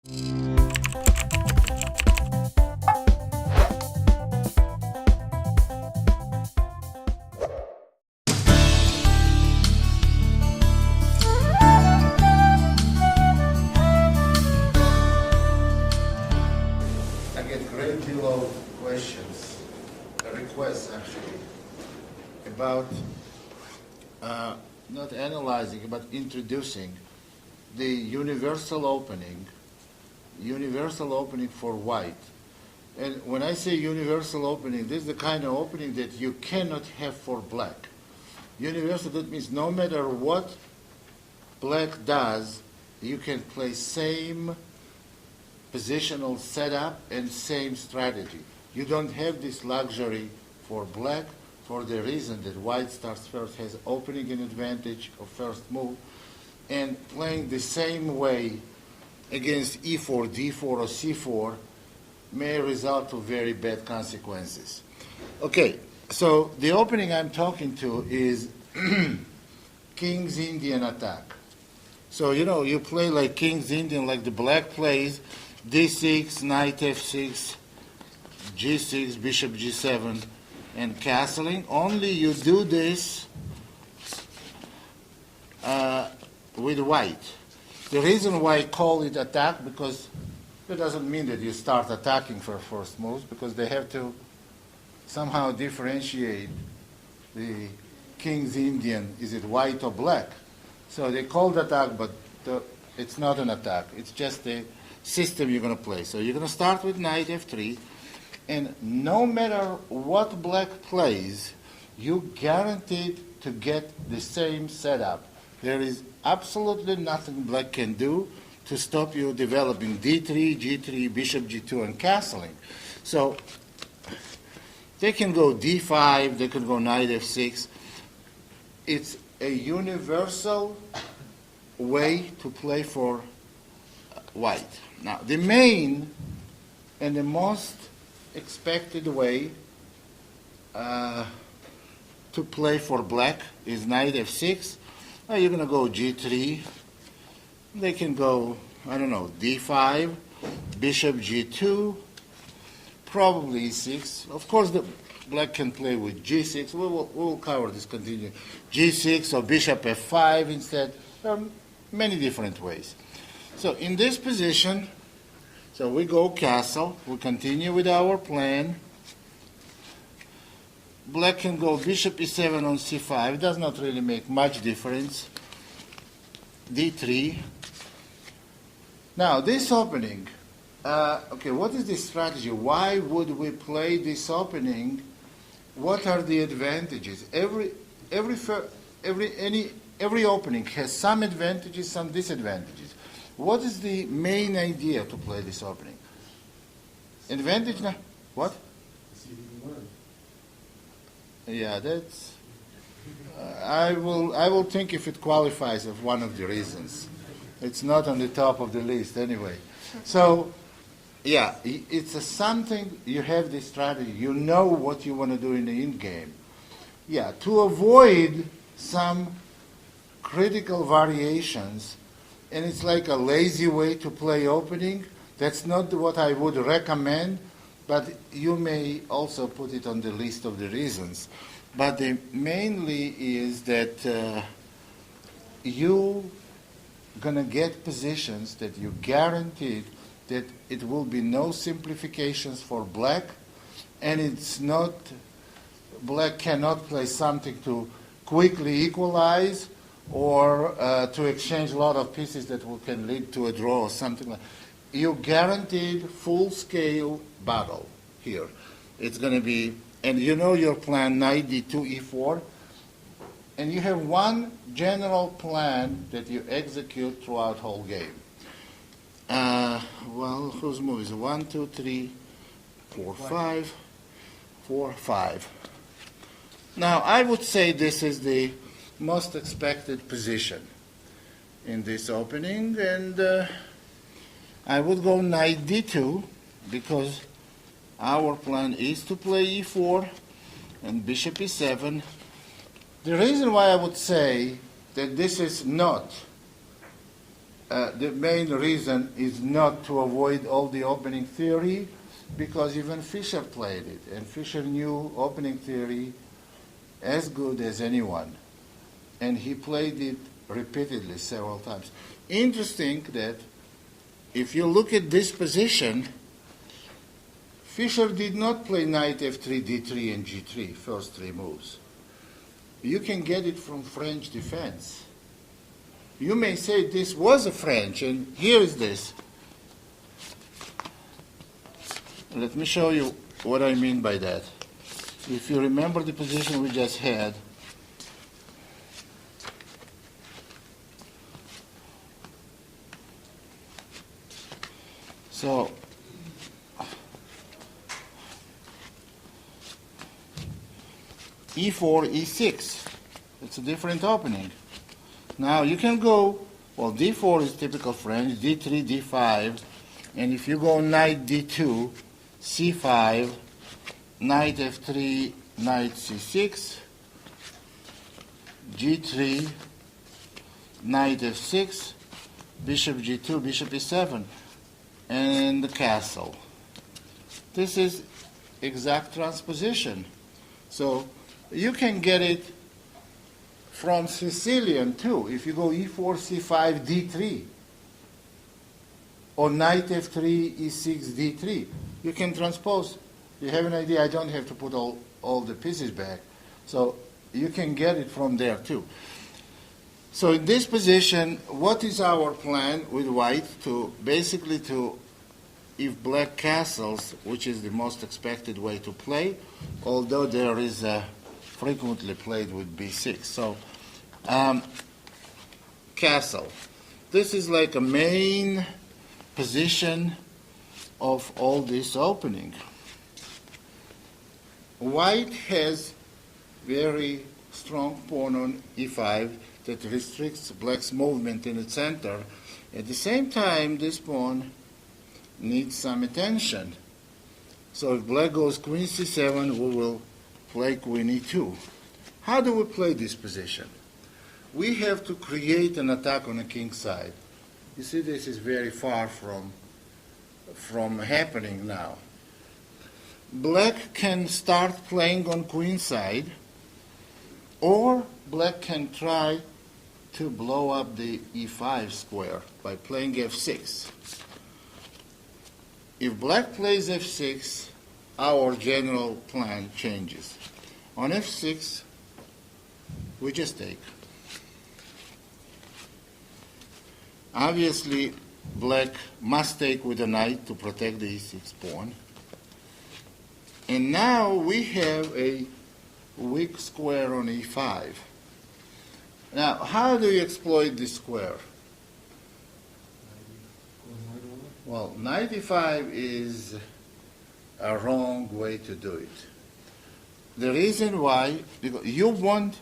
Requests actually about not analyzing but introducing the universal opening for white. And when I say universal opening, this is the kind of opening that you cannot have for black. Universal, that means no matter what black does, you can play same positional setup and same strategy. You don't have this luxury for black for the reason that white starts first, has opening and advantage of first move, and playing the same way against e4, d4, or c4 may result to very bad consequences. Okay, so the opening I'm talking to is King's Indian attack. So, you know, you play like King's Indian, like the black plays, d6, knight f6, g6, bishop g7, and castling. Only you do this with white. The reason why I call it attack, because it doesn't mean that you start attacking for first moves, because they have to somehow differentiate the King's Indian, is it white or black? So they call it attack, but it's not an attack. It's just a system you're going to play. So you're going to start with knight f3, and no matter what black plays, you guaranteed to get the same setup. There is absolutely nothing black can do to stop you developing d3, g3, bishop g2, and castling. So they can go d5, they can go knight f6. It's a universal way to play for white. Now, the main and the most expected way to play for black is knight f6. Now you're going to go g3. They can go, I don't know, d5, bishop g2, probably e6. Of course, the black can play with g6. We will cover this continuing. g6 or bishop f5 instead. There are many different ways. So in this position, so we go castle. We continue with our plan. Black can go bishop e7 on c5. It does not really make much difference. d3. Now, this opening, okay, what is the strategy? Why would we play this opening? What are the advantages? Every opening has some advantages, some disadvantages. What is the main idea to play this opening? Advantage now? What? Yeah, that's. I will think if it qualifies as one of the reasons. It's not on the top of the list anyway. So, yeah, it's something, you have this strategy. You know what you want to do in the end game. Yeah, to avoid some critical variations, and it's like a lazy way to play opening. That's not what I would recommend, but you may also put it on the list of the reasons. But mainly is that you going to get positions that you guaranteed that it will be no simplifications for black, and it's not, black cannot play something to quickly equalize or to exchange a lot of pieces that can lead to a draw or something like that. You guaranteed full-scale battle here. It's going to be, and you know your plan, knight d2, e4, and you have one general plan that you execute throughout whole game. Well, whose move is 1, 2, 3, 4, 5, 4, 5. Now, I would say this is the most expected position in this opening, and I would go knight d2 because our plan is to play e4 and bishop e7. The reason why I would say that this is not the main reason is not to avoid all the opening theory, because even Fischer played it, and Fischer knew opening theory as good as anyone, and he played it repeatedly several times. Interesting that if you look at this position, Fischer did not play knight f3, d3, and g3, first three moves. You can get it from French defense. You may say this was a French, and here is this. Let me show you what I mean by that. If you remember the position we just had, so e4, e6. It's a different opening. Now you can go, well, d4 is typical French, d3, d5, and if you go knight d2, c5, knight f3, knight c6, g3, knight f6, bishop g2, bishop e7, and the castle. This is exact transposition. So you can get it from Sicilian too. If you go e4, c5, d3, or knight f3, e6, d3, you can transpose. You have an idea, I don't have to put all the pieces back. So you can get it from there too. So in this position, what is our plan with white? To basically if black castles, which is the most expected way to play, although there is a frequently played with b6. So castle. This is like a main position of all this opening. White has very strong pawn on e5 that restricts black's movement in the center. At the same time, this pawn needs some attention. So if black goes queen c7, we will play queen e2. How do we play this position? We have to create an attack on the king side. You see, this is very far from happening now. Black can start playing on queen side, or black can try to blow up the e5 square by playing f6. If black plays f6, our general plan changes. On f6, we just take. Obviously, black must take with a knight to protect the e6 pawn. And now we have a weak square on e5. Now, how do you exploit this square? Well, knight e5 is a wrong way to do it. The reason why, because you want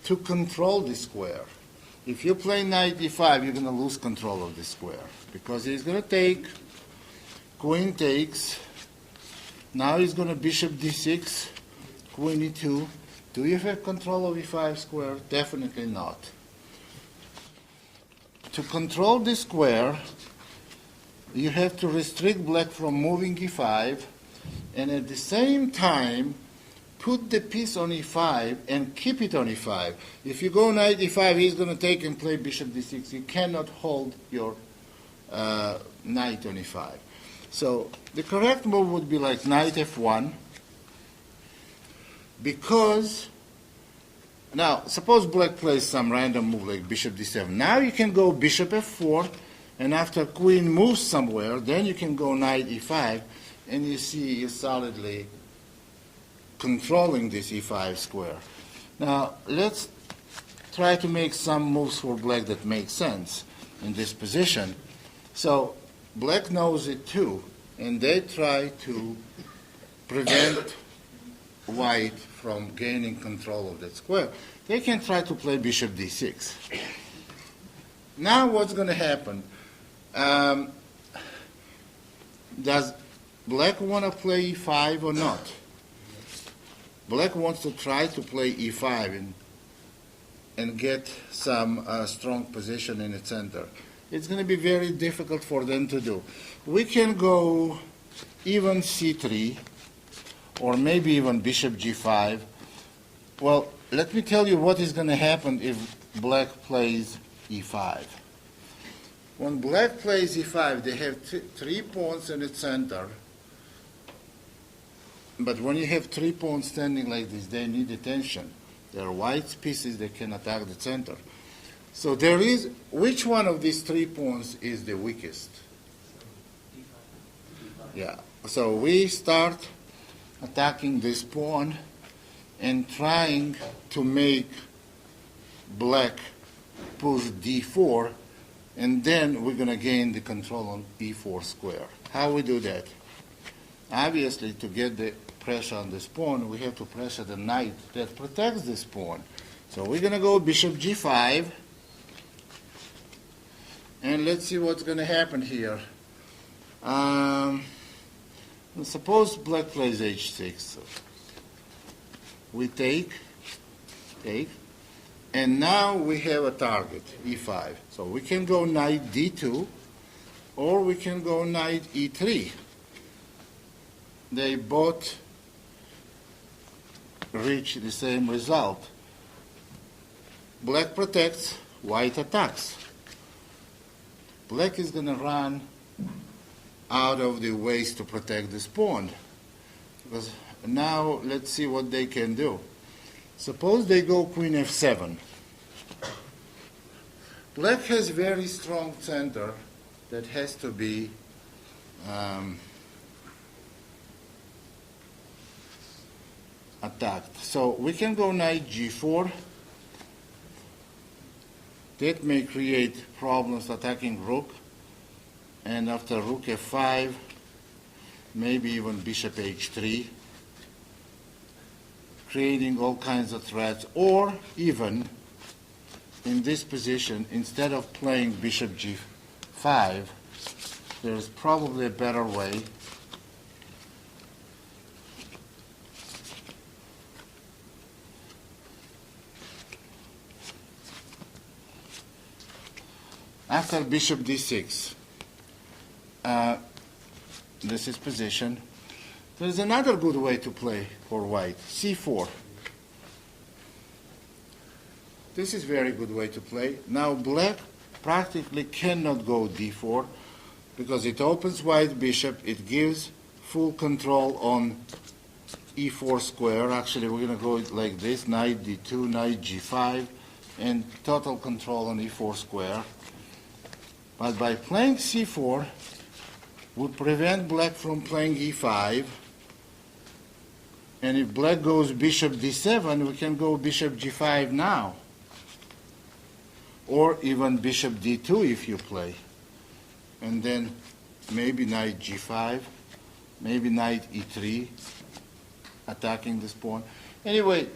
to control the square. If you play knight e5, you're going to lose control of the square, because he's going to take, queen takes, now he's going to bishop d6, queen e2. Do you have control of e5 square? Definitely not. To control the square, you have to restrict black from moving e5, and at the same time, put the piece on e5 and keep it on e5. If you go knight e5, he's going to take and play bishop d6. You cannot hold your knight on e5. So the correct move would be like knight f1, because now suppose black plays some random move like bishop d7. Now you can go bishop f4, and after queen moves somewhere, then you can go knight e5, and you see you're solidly controlling this e5 square. Now let's try to make some moves for black that make sense in this position. So black knows it too, and they try to prevent white from gaining control of that square. They can try to play bishop d6. Now what's going to happen? Does black want to play e5 or not? Black wants to try to play e5 and get some strong position in the center. it's going to be very difficult for them to do. We can go even c3, or maybe even bishop g5. Well, let me tell you what is going to happen if black plays e5. When black plays e5, they have three pawns in the center. But when you have three pawns standing like this, they need attention. There are white pieces that can attack the center. So there is, which one of these three pawns is the weakest? Yeah. So we start attacking this pawn and trying to make black push d4, and then we're going to gain the control on e4 square. How we do that? Obviously, to get the pressure on this pawn, we have to pressure the knight that protects this pawn. So we're going to go bishop g5, and let's see what's going to happen here. Suppose black plays h6. We take, and now we have a target, e5. So we can go knight d2, or we can go knight e3. They both reach the same result. Black protects, white attacks. Black is going to run out of the ways to protect this pawn. Because now let's see what they can do. Suppose they go queen f7. Black has very strong center that has to be attacked. So we can go knight g4. That may create problems attacking rook. And after rook f5, maybe even bishop h3, creating all kinds of threats. Or even in this position, instead of playing bishop g5, there's probably a better way. After bishop d6, this is position. There's another good way to play for white, c4. This is a very good way to play. Now black practically cannot go d4 because it opens white bishop, it gives full control on e4 square. Actually, we're going to go like this, knight d2, knight g5, and total control on e4 square. But by playing c4, we prevent black from playing e5. And if black goes bishop d7, we can go bishop g5 now. Or even bishop d2 if you play. And then maybe knight g5, maybe knight e3, attacking this pawn. Anyway,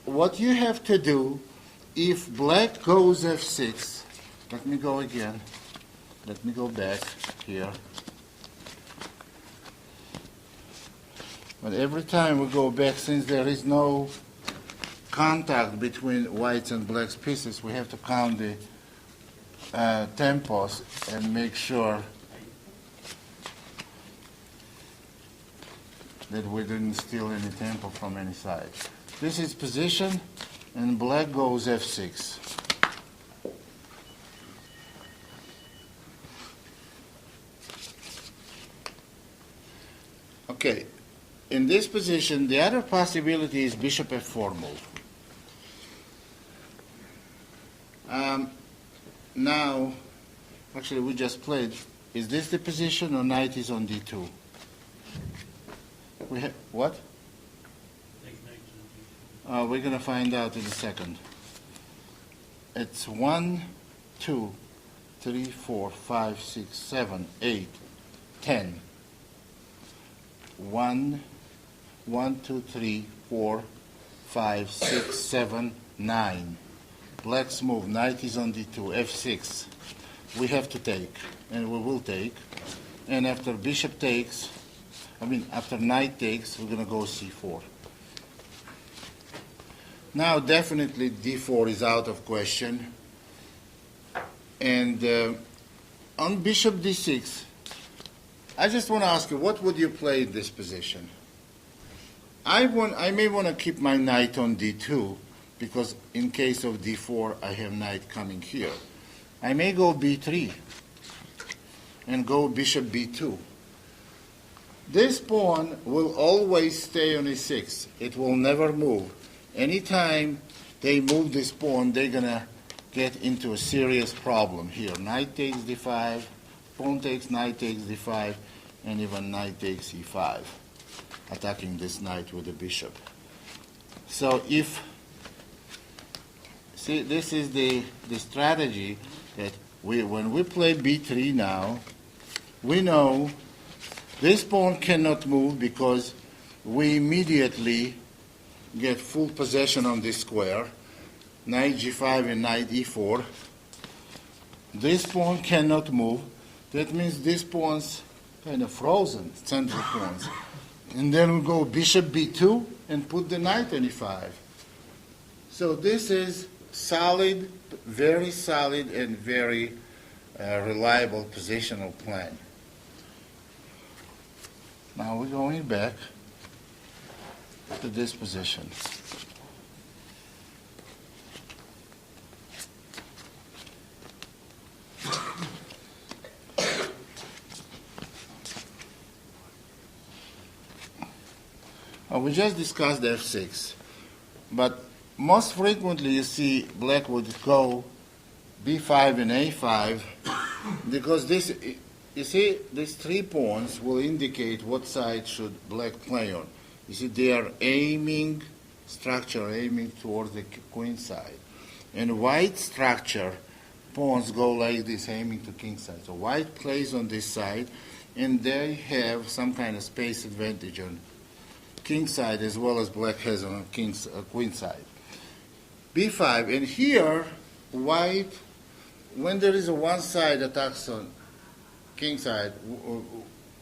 what you have to do, if black goes f6, let me go again. Let me go back here. But every time we go back, since there is no contact between whites and black's pieces, we have to count the tempos and make sure that we didn't steal any tempo from any side. This is position, and black goes f6. Okay, in this position, the other possibility is bishop f4 move. Now, actually we just played, is this the position or knight is on d2? We have, what? We're going to find out in a second. It's 1, 2, 3, 4, 5, 6, 7, 8, 10. 1, 2, 3, 4, 5, 6, 7, 9. Black's move, knight is on d2, f6. We have to take, and we will take. And after bishop takes, after knight takes, we're going to go c4. Now, definitely d4 is out of question. And on bishop d6, I just want to ask you, what would you play in this position? I may want to keep my knight on d2, because in case of d4, I have knight coming here. I may go b3 and go bishop b2. This pawn will always stay on e6. It will never move. Anytime they move this pawn, they're going to get into a serious problem here. Knight takes d5, pawn takes, knight takes d5, and even knight takes e5, attacking this knight with the bishop. So if, see, this is the strategy that when we play b3 now, we know this pawn cannot move because we immediately get full possession on this square, knight g5 and knight e4. This pawn cannot move. That means this pawn's kind of frozen, central pawns. And then we go bishop b2 and put the knight on e5. So this is solid, very solid and very reliable positional plan. Now we're going back to this position. We just discussed f6, but most frequently you see black would go b5 and a5 because this, you see, these three pawns will indicate what side should black play on. You see, they are aiming towards the queen side. And white structure, pawns go like this, aiming to king side. So white plays on this side, and they have some kind of space advantage on king side as well as black has on queen side. b5, and here, white, when there is a one side attacks on king side,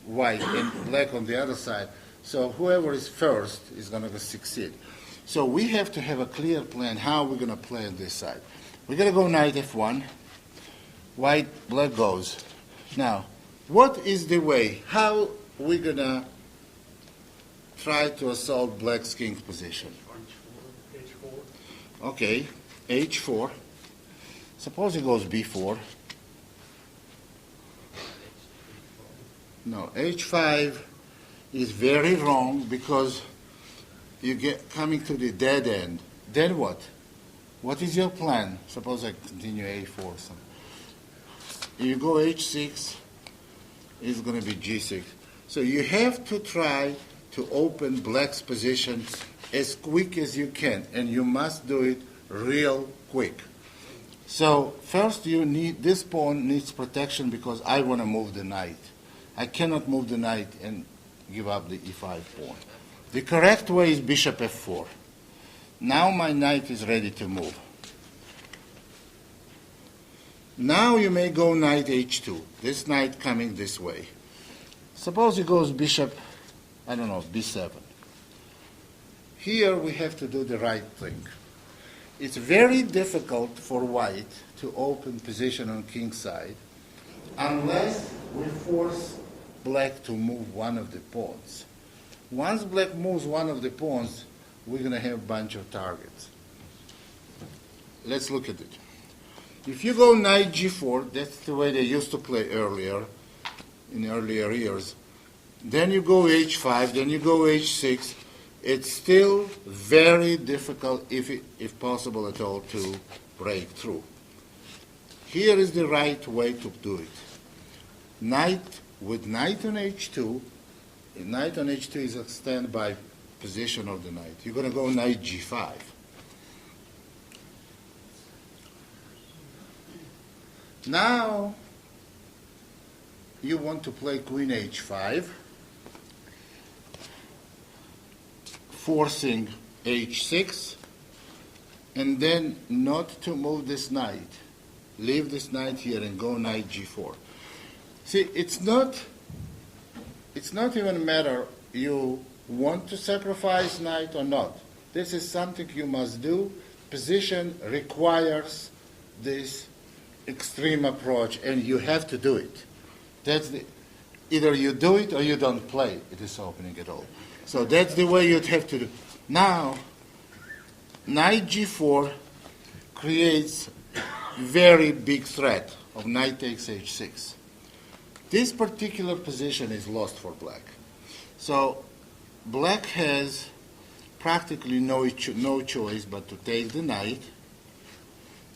white, and black on the other side, so whoever is first is going to succeed. So we have to have a clear plan how we're going to play on this side. We're going to go knight f1, white, black goes. Now, what is the way? How we're going to try to assault black's king's position? H4. Okay, h4. Suppose he goes b4. No, h5 is very wrong because you get coming to the dead end. Then what? What is your plan? Suppose I continue a4. You go h6, it's going to be g6. So you have to try to open black's position as quick as you can, and you must do it real quick. So first you need, this pawn needs protection because I want to move the knight. I cannot move the knight and give up the e5 pawn. The correct way is bishop f4. Now my knight is ready to move. Now you may go knight h2, this knight coming this way. Suppose he goes bishop, I don't know, b7. Here we have to do the right thing. It's very difficult for white to open position on king's side unless we force black to move one of the pawns. Once black moves one of the pawns, we're going to have a bunch of targets. Let's look at it. If you go knight g4, that's the way they used to play earlier, in earlier years. Then you go h5, then you go h6. It's still very difficult, if possible at all, to break through. Here is the right way to do it. Knight with knight on h2. Knight on h2 is a standby position of the knight. You're going to go knight g5. Now you want to play queen h5, forcing h6, and then not to move this knight. Leave this knight here and go knight g4. See, it's not even a matter you want to sacrifice knight or not. This is something you must do. Position requires this extreme approach, and you have to do it. Either you do it or you don't play this opening at all. So that's the way you'd have to do. Now, knight g4 creates very big threat of knight takes h6. This particular position is lost for black. So black has practically no choice but to take the knight,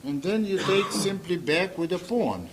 and then you take simply back with a pawn.